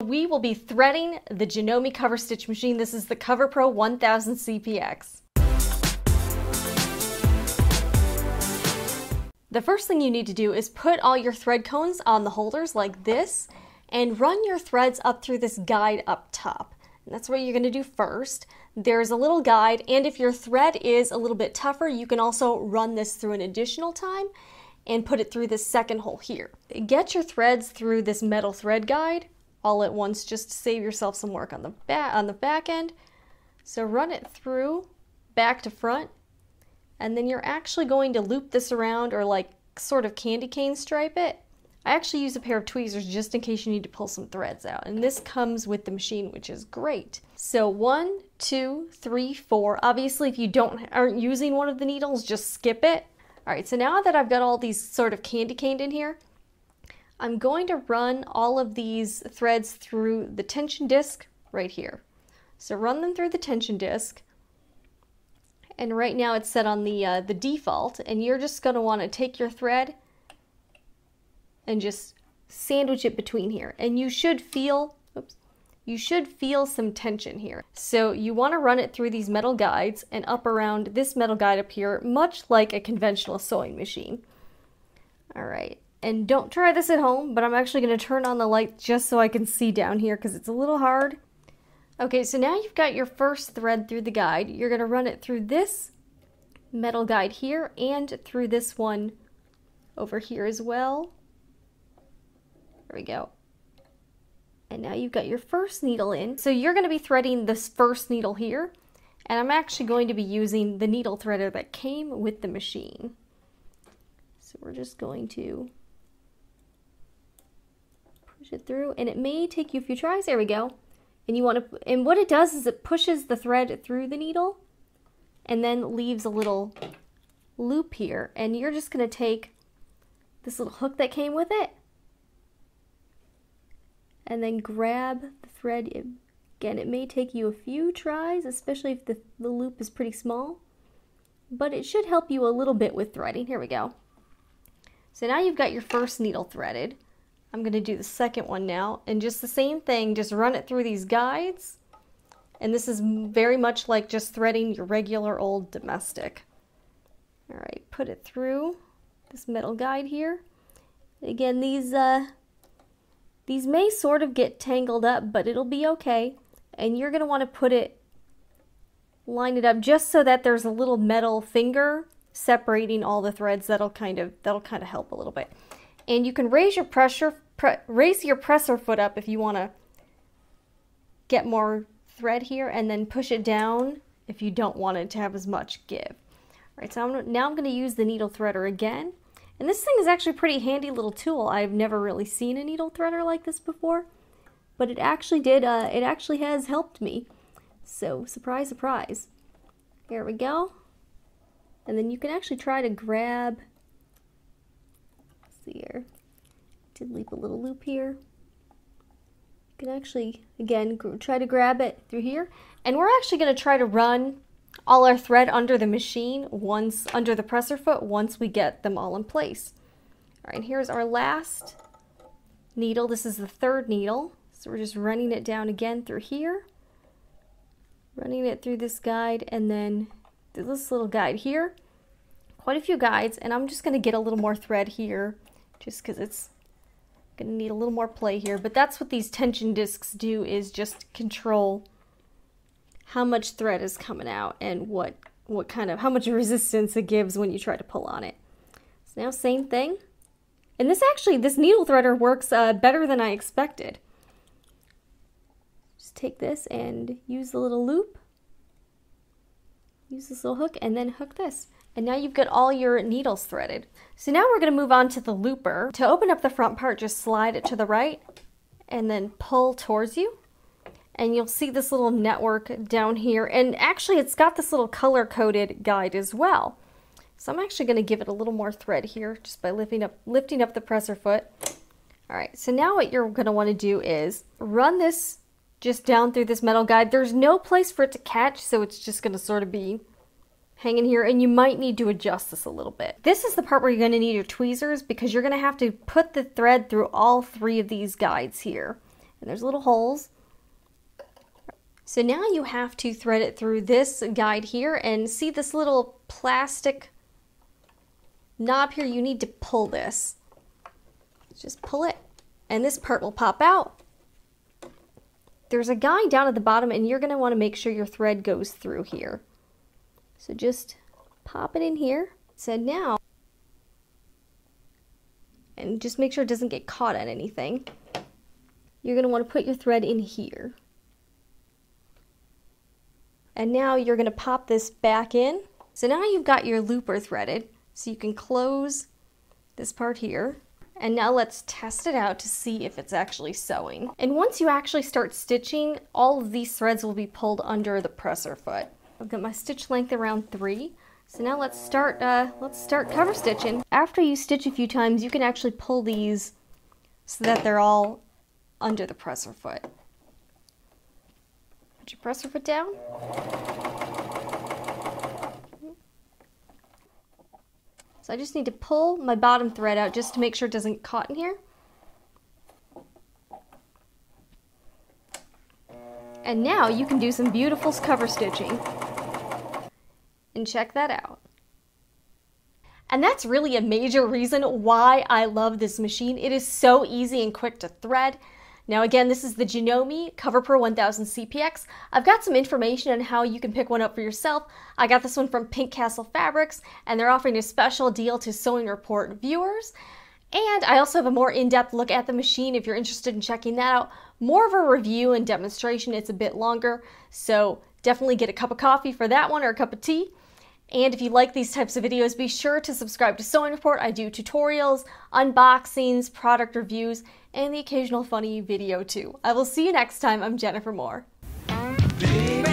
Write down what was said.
We will be threading the Janome Coverstitch machine. This is the CoverPro 1000CPX. The first thing you need to do is put all your thread cones on the holders like this and run your threads up through this guide up top. And that's what you're going to do first. There's a little guide, and if your thread is a little bit tougher, you can also run this through an additional time and put it through this second hole here. Get your threads through this metal thread guide all at once just to save yourself some work on the back end. So run it through back to front, and then you're actually going to loop this around or like sort of candy cane stripe it. I actually use a pair of tweezers just in case you need to pull some threads out, and this comes with the machine, which is great. So 1, 2, 3, 4. Obviously, if you aren't using one of the needles, just skip it. All right, so now that I've got all these sort of candy caned in here, I'm going to run all of these threads through the tension disc right here. So run them through the tension disc, and right now it's set on the default, and you're just going to want to take your thread and just sandwich it between here, and you should feel some tension here. So you want to run it through these metal guides and up around this metal guide up here, much like a conventional sewing machine. All right, and don't try this at home, but I'm actually going to turn on the light just so I can see down here because it's a little hard. Okay, so now you've got your first thread through the guide. You're going to run it through this metal guide here and through this one over here as well. There we go. And now you've got your first needle in. So you're going to be threading this first needle here, and I'm actually going to be using the needle threader that came with the machine. So we're just going to push it through, and it may take you a few tries. There we go. And you want to, and what it does is it pushes the thread through the needle and then leaves a little loop here, and you're just going to take this little hook that came with it and then grab the thread. Again, it may take you a few tries, especially if the loop is pretty small, but it should help you a little bit with threading. Here we go. So now you've got your first needle threaded. I'm going to do the second one now, and just the same thing, just run it through these guides, and this is very much like just threading your regular old domestic. All right, put it through this metal guide here. Again, these may sort of get tangled up, but it'll be okay. And you're going to want to line it up just so that there's a little metal finger separating all the threads. That'll kind of help a little bit. And you can raise your presser foot up if you want to get more thread here, and then push it down if you don't want it to have as much give. All right, so now I'm going to use the needle threader again. And this thing is actually a pretty handy little tool. I've never really seen a needle threader like this before, but it actually has helped me. So surprise, surprise. Here we go. And then you can actually try to grab, let's see here, did leave a little loop here. You can actually, again, try to grab it through here. And we're actually going to try to run all our thread under the machine under the presser foot once we get them all in place. All right, here's our last needle. This is the third needle. So we're just running it down again through here, running it through this guide, and then this little guide here. Quite a few guides, and I'm just going to get a little more thread here just because it's going to need a little more play here. But that's what these tension discs do, is just control how much thread is coming out and how much resistance it gives when you try to pull on it. So now same thing. And this needle threader works better than I expected. Just take this and use the little loop. Use this little hook and then hook this. And now you've got all your needles threaded. So now we're going to move on to the looper. To open up the front part, just slide it to the right and then pull towards you. And you'll see this little network down here, and actually it's got this little color-coded guide as well. So I'm actually going to give it a little more thread here just by lifting up the presser foot. All right, so now what you're going to want to do is run this just down through this metal guide. There's no place for it to catch, so it's just going to sort of be hanging here, and you might need to adjust this a little bit. This is the part where you're going to need your tweezers, because you're going to have to put the thread through all three of these guides here. and there's little holes. So now you have to thread it through this guide here, and see this little plastic knob here? You need to pull this. Just pull it, and this part will pop out. There's a guide down at the bottom, and you're going to want to make sure your thread goes through here. So just pop it in here. So now, and just make sure it doesn't get caught on anything. You're going to want to put your thread in here. And now you're going to pop this back in. So now you've got your looper threaded, so you can close this part here. And now let's test it out to see if it's actually sewing. And once you actually start stitching, all of these threads will be pulled under the presser foot. I've got my stitch length around 3. So now let's start cover stitching. After you stitch a few times, you can actually pull these so that they're all under the presser foot. Put your presser foot down. So I just need to pull my bottom thread out just to make sure it doesn't get caught in here. And now you can do some beautiful cover stitching. And check that out. And that's really a major reason why I love this machine. It is so easy and quick to thread. Now again, this is the Janome CoverPro 1000CPX. I've got some information on how you can pick one up for yourself. I got this one from Pink Castle Fabrics, and they're offering a special deal to Sewing Report viewers. And I also have a more in-depth look at the machine if you're interested in checking that out. More of a review and demonstration, it's a bit longer, so definitely get a cup of coffee for that one or a cup of tea. And if you like these types of videos, be sure to subscribe to Sewing Report. I do tutorials, unboxings, product reviews, and the occasional funny video too. I will see you next time. I'm Jennifer Moore. Baby.